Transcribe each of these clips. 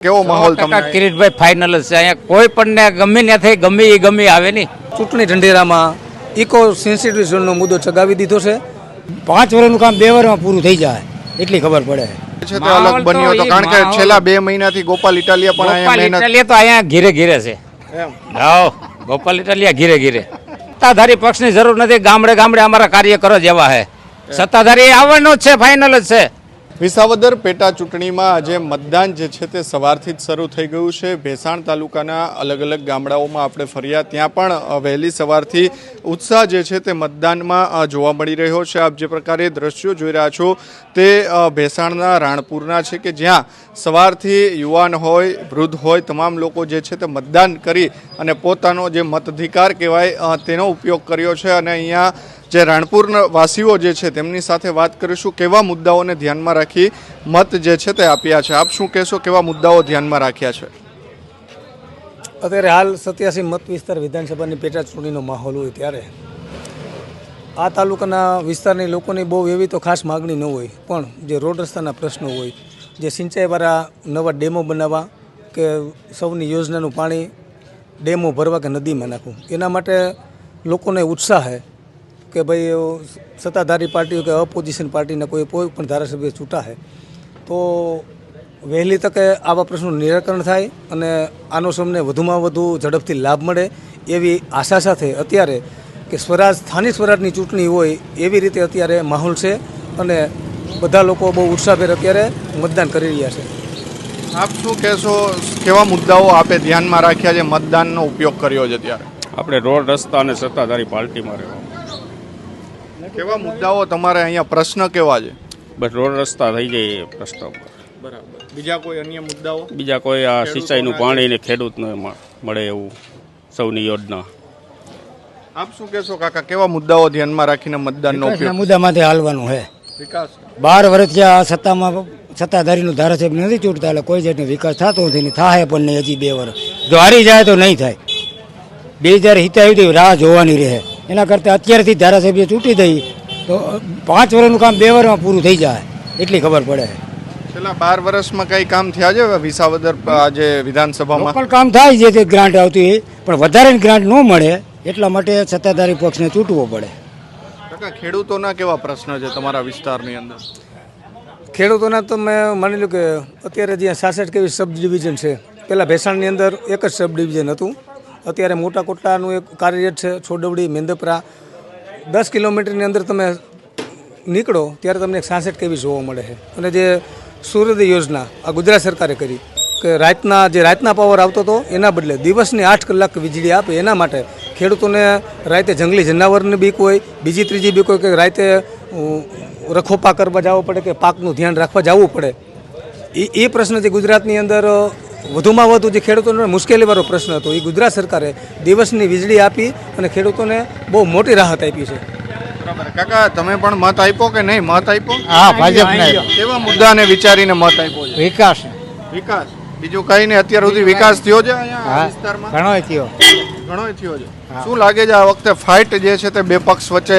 કેવો માહોલ તમને કિરીટભાઈ ફાઇનલ જ છે અહીંયા કોઈ પણ ને ગમે ને થઈ ગમે આવે નહીં. ચૂંટણી ઢંઢેરામાં ઇકો સેન્સિટિવ ઝોનનો મુદ્દો ચગાવી દીધો છે. 5 વર્ષનું કામ 2 વર્ષમાં પૂરું થઈ જાય એટલી ખબર પડે છે તે અલગ બન્યો હતો કારણ કે છેલ્લા 2 મહિનાથી ગોપાલ ઇટાલિયા પણ અહીંયા મહેનત ઇટાલિયા તો અહીંયા ઘીરે છે. એમ હા, ગોપાલ ઇટાલિયા ઘીરે સત્તાધારી પક્ષની જરૂર નથી. ગામડે અમારા કાર્યકરો જ એવા છે. સત્તાધારી આવવાનો જ છે, ફાઇનલ જ છે. વિસાવદર પેટા ચૂંટણીમાં આજે મતદાન જે છે તે સવારથી જ શરૂ થઈ ગયું છે. ભેસાણ તાલુકાના અલગ અલગ ગામડાઓમાં આપણે ફર્યા, ત્યાં પણ વહેલી સવારથી ઉત્સાહ જે છે તે મતદાનમાં જોવા મળી રહ્યો છે. આપ જે પ્રકારે દ્રશ્યો જોઈ રહ્યા છો તે ભેસાણના રાણપુરના છે કે જ્યાં સવારથી યુવાન હોય, વૃદ્ધ હોય, તમામ લોકો જે છે તે મતદાન કરી અને પોતાનો જે મતાધિકાર કહેવાય તેનો ઉપયોગ કર્યો છે. અને અહીંયા જે રાણપુરના વાસીઓ જે છે તેમની સાથે વાત કરીશું, કેવા મુદ્દાઓને ધ્યાનમાં રાખી મત જે છે તે આપ્યા છે. આપ શું કહેશો, કેવા મુદ્દાઓ ધ્યાનમાં રાખ્યા છે? અત્યારે હાલ 87 મત વિસ્તાર વિધાનસભાની પેટા ચૂંટણીનો માહોલ હોય ત્યારે આ તાલુકાના વિસ્તારની લોકોની બહુ એવી તો ખાસ માગણી ન હોય, પણ જે રોડ રસ્તાના પ્રશ્નો હોય, જે સિંચાઈવાળા નવા ડેમો બનાવવા કે સૌની યોજનાનું પાણી ડેમો ભરવા કે નદીમાં નાખવું, એના માટે લોકોને ઉત્સાહ છે કે ભાઈ સત્તાધારી પાર્ટીઓ કે અપોઝિશન પાર્ટીના કોઈ પણ ધારાસભ્ય છૂટા છે તો વહેલી તકે આવા પ્રશ્નોનું નિરાકરણ થાય અને આનો સૌને વધુમાં વધુ ઝડપથી લાભ મળે એવી આશા સાથે અત્યારે કે સ્થાનિક સ્વરાજની ચૂંટણી હોય એવી રીતે અત્યારે માહોલ છે અને બધા લોકો બહુ ઉત્સાહભેર અત્યારે મતદાન કરી રહ્યા છે. આપ શું કહેશો, કેવા મુદ્દાઓ આપે ધ્યાનમાં રાખ્યા છે, મતદાનનો ઉપયોગ કર્યો છે ત્યારે? આપણે રોડ રસ્તા અને સત્તાધારી પાર્ટીમાં રહેવા. કેવા મુદ્દાઓ તમારે અહીંયા પ્રશ્ન કેવા છે? બસ રોડ રસ્તા થઈ જાય પ્રશ્ન પર. બરાબર. બીજા કોઈ અન્ય મુદ્દાઓ? બીજા કોઈ આ સિંચાઈનું પાણી ને ખેડૂતને મળે એવું સૌની યોજના. આપ શું કહેશો કાકા, કેવા મુદ્દાઓ ધ્યાનમાં રાખીને મતદાનનો ઉપયોગ? મુદ્દામાંથી હાલવાનું છે. વિકાસ 12 વર્ષથી આ સત્તાધારીનું ધારાસભ્ય નથી ચૂંટતા એટલે કોઈ જાતનો વિકાસ થતો નથી ને થાય પણ નહીં. હજી 2 વર્ષ જો હારી જાય તો નહીં થાય. 2027 રાહ જોવાની રહે. એના કરતાં અત્યારથી ધારાસભ્ય ચૂંટી દઈ તો 5 વર્ષનું કામ 2 વર્ષમાં પૂરું થઈ જાય એટલી ખબર પડે. છેલ્લા 12 વર્ષમાં કઈ કામ થયા છે વિસાવદર આજે વિધાનસભામાં? લોકલ કામ થાય જે તે ગ્રાન્ટ આવતી હોય પણ વધારેની ગ્રાન્ટ ન મળે એટલા માટે સત્તાધારી પક્ષને ચૂંટવો પડે. કાકા, ખેડૂતોના કેવા પ્રશ્ન છે તમારા વિસ્તારની અંદર? ખેડૂતોના તો મેં માની લો કે અત્યારે જ્યાં 66 કેવી સબ ડિવિઝન છે, પહેલાં ભેસાણની અંદર એક જ સબ ડિવિઝન હતું. અત્યારે મોટા કોટલાનું એક કાર્યરત છે, છોડવડી, મેંદપરા. 10 કિલોમીટરની અંદર તમે નીકળો ત્યારે તમને 66 કેવી જોવા મળે છે. અને જે સૂર્યોદય યોજના આ ગુજરાત સરકારે કરી કે રાતના પાવર આવતો હતો એના બદલે દિવસની 8 કલાક વીજળી આપે, એના માટે ખેડૂતોને રાતે જંગલી જનાવરની બીક હોય, બીજી ત્રીજી બીક હોય કે રાતે રખોપા કરવા જવું પડે કે પાકનું ધ્યાન રાખવા જવું પડે. એ પ્રશ્ન જે ગુજરાતની અંદર વધુમાં વધુ જે ખેડૂતોનો મુશ્કેલીવાળો પ્રશ્ન હતો એ ગુજરાત સરકારે દિવસની વીજળી આપી અને ખેડૂતોને બહુ મોટી રાહત આપી છે. બરાબર. કાકા, તમે પણ મત આપ્યો કે નહીં? મત આપ્યો? હા, ભાજપને. કેવા મુદ્દાને વિચારીને મત આપ્યો છે? વિકાસ વિકાસ. બીજું કઈ નહીં. અત્યાર સુધી વિકાસ થયો છે અહીંયા વિસ્તારમાં? ઘણો થયો. ઘણો થયો છે. શું લાગે છે આ વખતે ફાઇટ જે છે તે બે પક્ષ વચ્ચે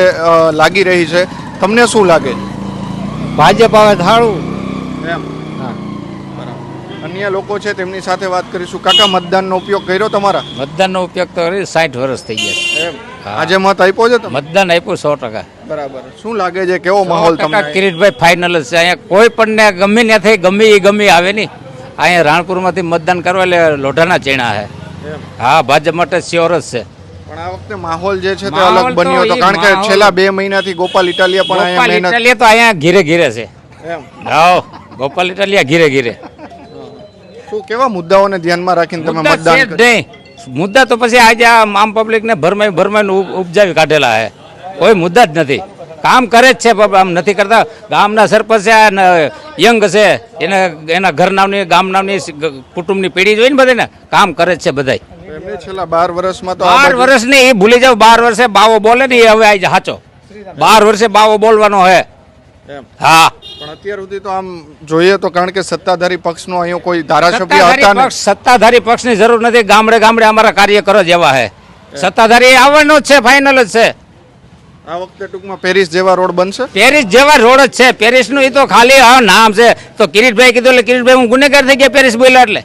લાગી રહી છે, તમને શું લાગે છે? ભાજપ આવે સારું. એમ. અન્ય લોકો છે તેમની સાથે વાત કરીશું. કાકા, મતદાનનો ઉપયોગ કર્યો તમારા? મતદાનનો ઉપયોગ તો 60 વર્ષ થઈ ગયા છે. એમ. આજે મત આપ્યો છે તમે? મતદાન આપ્યું 100%. બરાબર. શું લાગે છે, કેવો માહોલ તમને? કિરીટભાઈ ફાઇનલ જ છે. અહીંયા કોઈ પણ ને ગમે ને થઈ ગમે આવે નહીં. અહીંયા રાણપુરમાંથી મતદાન કરવા એટલે લોઢાના ચેણા છે. હા, ભાજપ માટે શ્યોર જ છે. પણ આ વખતે માહોલ જે છે તે અલગ બન્યો હતો કારણ કે છેલ્લા 2 મહિનાથી ગોપાલ ઇટાલિયા પણ અહીંયા મહેનત. ઇટાલિયા તો અહીંયા ઘીરે છે. એમ. હા, ગોપાલ ઇટાલિયા ઘીરે. શું કેવા મુદ્દાઓને ધ્યાનમાં રાખીને તમે મતદાન કર્યું? મુદ્દા તો પછી આજે આમ પબ્લિક ને ભરમાઈને ઉપજાવી કાઢેલા છે. કોઈ મુદ્દા જ નથી. કામ કરે જ છે, આમ નથી કરતા. ગામના સરપંચ છે, યંગ છે, એના ઘર નામની ગામ નામની કુટુંબની પેઢી જોઈને બધાને કામ કરે જ છે બધા. એમને છેલ્લા 12 વર્ષમાં તો 12 વર્ષ ને એ ભૂલી જાવ. 12 વર્ષે બાવો બોલે ને એ હવે આવી સાચો. 12 વર્ષે બાવો બોલવાનો હે. હા, પણ અત્યાર સુધી તો આમ જોઈએ તો કારણ કે સત્તાધારી પક્ષનો અહીંયા કોઈ ધારાસભ્ય હતા નહીં. સત્તાધારી પક્ષની જરૂર નથી. ગામડે અમારા કાર્યકરો જ એવા છે. સત્તાધારી આવવાનો જ છે, ફાઇનલ જ છે. આ વખતે ટૂંકમાં પેરિસ જેવા રોડ બનશે. પેરિસ જેવા રોડ જ છે. પેરિસનું એ તો ખાલી નામ છે. તો કિરીટભાઈ કીધું એટલે કિરીટભાઈ હું ગુનેગાર થઈ ગયા પેરિસ બોલ્યા એટલે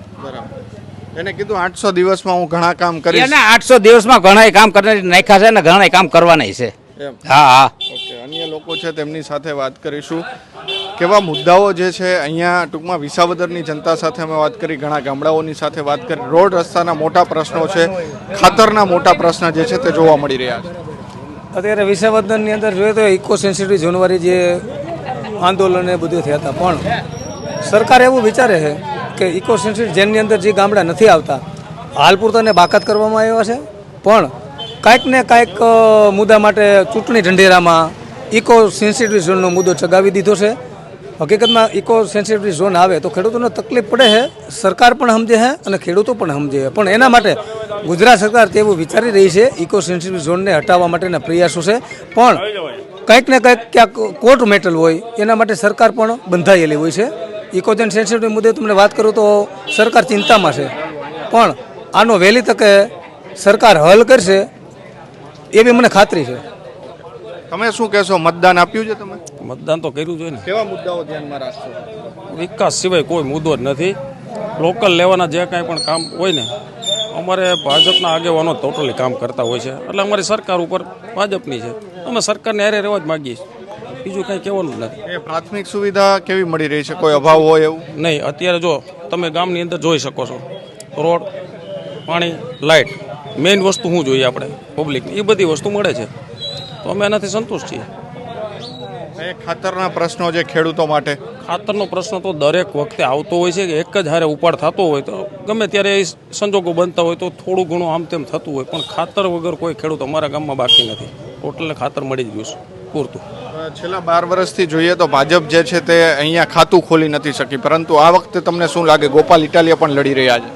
એને કીધું 800 દિવસમાં હું ઘણા કામ કરીશ. એને 800 દિવસમાં ઘણા કામ કરનાર નાખ્યા છે ને ઘણા કામ કરવાના છે. એમ. હા હા ઓકે, અન્ય લોકો છે તેમની સાથે વાત કરીશું. કેવા મુદ્દાઓ જે છે અહીંયા ટૂંકમાં વિસાવદરની જનતા સાથે અમે વાત કરી, ઘણા ગામડાઓની સાથે વાત કરી. રોડ રસ્તાના મોટા પ્રશ્નો છે, ખાતરના મોટા પ્રશ્ન જે છે તે જોવા મળી રહ્યા છે. અત્યારે વિસાવદરની અંદર જોઈએ તો ઇકો સેન્સિટિવ ઝોનવાળી જે આંદોલન એ બધું થયા હતા, પણ સરકાર એવું વિચારે છે કે ઇકો સેન્સિટિવ ઝોનની અંદર જે ગામડા નથી આવતા હાલ પૂરતાને બાકાત કરવામાં આવ્યા છે, પણ કાંઈક ને કાંઈક મુદ્દા માટે ચૂંટણી ઢંઢેરામાં ઇકો સેન્સિટિવ ઝોનનો મુદ્દો ચગાવી દીધો છે. હકીકતમાં ઇકો સેન્સિટિવ ઝોન આવે તો ખેડૂતોને તકલીફ પડે છે, સરકાર પણ સમજે છે અને ખેડૂતો પણ સમજે છે, પણ એના માટે ગુજરાત સરકાર તેવું વિચારી રહી છે. ઇકો સેન્સિટિવ ઝોનને હટાવવા માટેના પ્રયાસો છે, પણ કંઈક ને કંઈક ક્યાંક કોર્ટ મેટલ હોય એના માટે સરકાર પણ બંધાયેલી હોય છે. ઇકો સેન્સિટિવ મુદ્દે તમને વાત કરું તો સરકાર ચિંતામાં છે, પણ આનો વહેલી તકે સરકાર હલ કરશે એવી મને ખાતરી છે. તમે શું કહેશો? મતદાન આપ્યું છે તમે? મતદાન તો કર્યું જોઈએ ને. કેવા મુદ્દાઓ ધ્યાનમાં રાખશો? વિકાસ સિવાય કોઈ મુદ્દો જ નથી. લોકલ લેવાના જે કાંઈ પણ કામ હોય ને, અમારે ભાજપના આગેવાનો ટોટલી કામ કરતા હોય છે, એટલે અમારી સરકાર ઉપર ભાજપની છે. અમે સરકારને હારે રહેવા જ માગીએ છીએ, બીજું કાંઈ કહેવાનું જ નથી. એ પ્રાથમિક સુવિધા કેવી મળી રહી છે? કોઈ અભાવ હોય એવું? નહીં, અત્યારે જો તમે ગામની અંદર જોઈ શકો છો, રોડ, પાણી, લાઇટ, મેઇન વસ્તુ શું જોઈએ આપણે પબ્લિકની, એ બધી વસ્તુ મળે છે, તો અમે એનાથી સંતુષ્ટ છીએ. એ ખાતરના પ્રશ્નો જે ખેડૂતો માટે, ખાતરનો પ્રશ્ન તો દરેક વખતે આવતો હોય છે કે એક જ હારે ઉપાડ થતો હોય તો ગમે ત્યારે એ સંજોગો બનતા હોય તો થોડું ઘણું આમ તેમ થતું હોય, પણ ખાતર વગર કોઈ ખેડૂત અમારા ગામમાં બાકી નથી. ટોટલ ખાતર મળી જ ગયું છે પૂરતું. છેલ્લા 12 વર્ષથી જોઈએ તો ભાજપ જે છે તે અહીંયા ખાતું ખોલી નથી શકી, પરંતુ આ વખતે તમને શું લાગે? ગોપાલ ઇટાલિયા પણ લડી રહ્યા છે.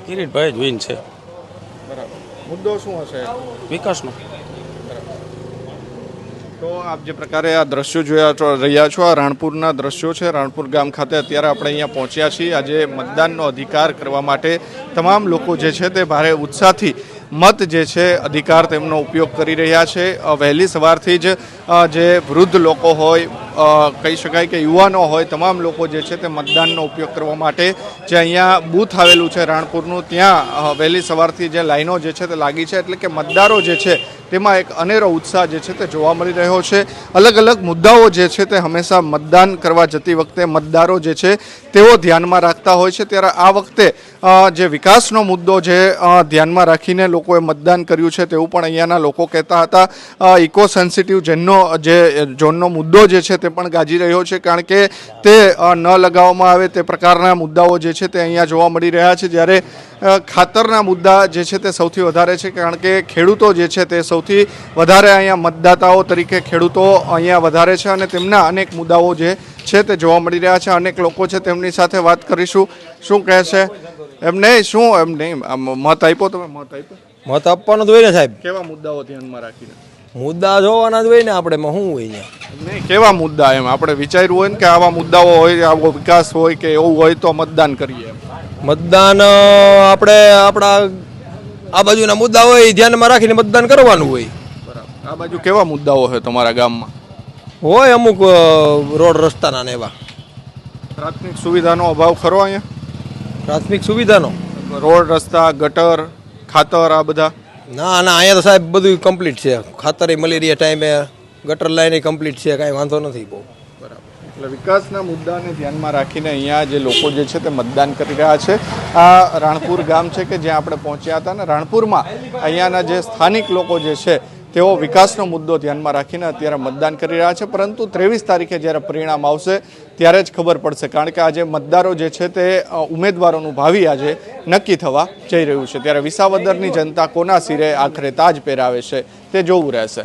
કિરીટભાઈ જ વિન છે. મુદ્દો શું હશે? વિકાસનો. તો આપ જે પ્રકારે આ દ્રશ્યો જોયા રહ્યા છો, આ રાણપુરના દ્રશ્યો છે. રાણપુર ગામ ખાતે અત્યારે આપણે અહીંયા પહોંચ્યા છીએ. આજે મતદાનનો અધિકાર કરવા માટે તમામ લોકો જે છે તે ભારે ઉત્સાહથી મત જે છે અધિકાર તેમનો ઉપયોગ કરી રહ્યા છે. વહેલી સવારથી જ જે વૃદ્ધ લોકો હોય, કહી શકાય કે યુવાનો હોય, તમામ લોકો જે છે તે મતદાનનો ઉપયોગ કરવા માટે જે અહીંયા બૂથ આવેલું છે રાણપુરનું, ત્યાં વહેલી સવારથી જે લાઈનો જે છે તે લાગી છે, એટલે કે મતદારો જે છે તેમાં એક અનેરો ઉત્સાહ જે છે તે જોવા મળી રહ્યો છે. અલગ અલગ મુદ્દાઓ જે છે તે હંમેશા મતદાન કરવા જતી વખતે મતદારો જે છે તેઓ ધ્યાનમાં રાખતા હોય છે, ત્યારે આ વખતે જે વિકાસનો મુદ્દો જે ધ્યાનમાં રાખીને લોકોએ મતદાન કર્યું છે તેવું પણ અહીંયાના લોકો કહેતા હતા. ઇકો સેન્સિટિવ ઝોનનો મુદ્દો જે છે તે પણ ગાજી રહ્યો છે, કારણ કે તે ન લગાવવામાં આવે તે પ્રકારના મુદ્દાઓ જે છે તે અહીંયા જોવા મળી રહ્યા છે. જ્યારે ખાતરના મુદ્દા જે છે તે સૌથી વધારે છે, કારણ કે ખેડૂતો જે છે તે સૌથી વધારે અહીંયા મતદાતાઓ તરીકે ખેડૂતો અહીંયા વધારે છે અને તેમના અનેક મુદ્દાઓ જે છે તે જોવા મળી રહ્યા છે. અનેક લોકો છે તેમની સાથે વાત કરીશું. શું કહે છે? એમને શું એમ નહીં મત આપ્યો? તમે મત આપ્યો? મત આપવાનો જ હોય ને સાહેબ. કેવા મુદ્દાઓ ધ્યાનમાં રાખીને? મુદ્દા જોવાના જ હોય ને આપણે, શું હોય અહીંયા? નહીં, કેવા મુદ્દા? એમ આપણે વિચાર્યું હોય ને કે આવા મુદ્દાઓ હોય, આવો વિકાસ હોય કે એવું હોય તો મતદાન કરીએ. મતદાન આપણે આપણા આ બાજુના મુદ્દા હોય એ ધ્યાનમાં રાખીને મતદાન કરવાનું હોય. બરાબર. આ બાજુ કેવા મુદ્દાઓ છે તમારા ગામમાં? હોય અમુક રોડ રસ્તાના ને એવા. પ્રાથમિક સુવિધાનો અભાવ ખરો અહીંયા? પ્રાથમિક સુવિધાનો રોડ, રસ્તા, ગટર, ખાતર, આ બધા? ના ના, અહીંયા તો સાહેબ બધું કમ્પ્લીટ છે. ખાતરે મલેરિયા ટાઈમે ગટર લાઈન કમ્પ્લીટ છે, કાંઈ વાંધો નથી બહુ. એટલે વિકાસના મુદ્દાને ધ્યાનમાં રાખીને અહીંયા જે લોકો જે છે તે મતદાન કરી રહ્યા છે. આ રાણપુર ગામ છે કે જ્યાં આપણે પહોંચ્યા હતા, ને રાણપુરમાં અહીંયાના જે સ્થાનિક લોકો જે છે તેઓ વિકાસનો મુદ્દો ધ્યાનમાં રાખીને અત્યારે મતદાન કરી રહ્યા છે, પરંતુ 23 તારીખે જ્યારે પરિણામ આવશે ત્યારે જ ખબર પડશે, કારણ કે આજે મતદારો જે છે તે ઉમેદવારોનું ભાવિ આજે નક્કી થવા જઈ રહ્યું છે. ત્યારે વિસાવદરની જનતા કોના સિરે આખરે તાજ પહેરાવે છે તે જોવું રહેશે.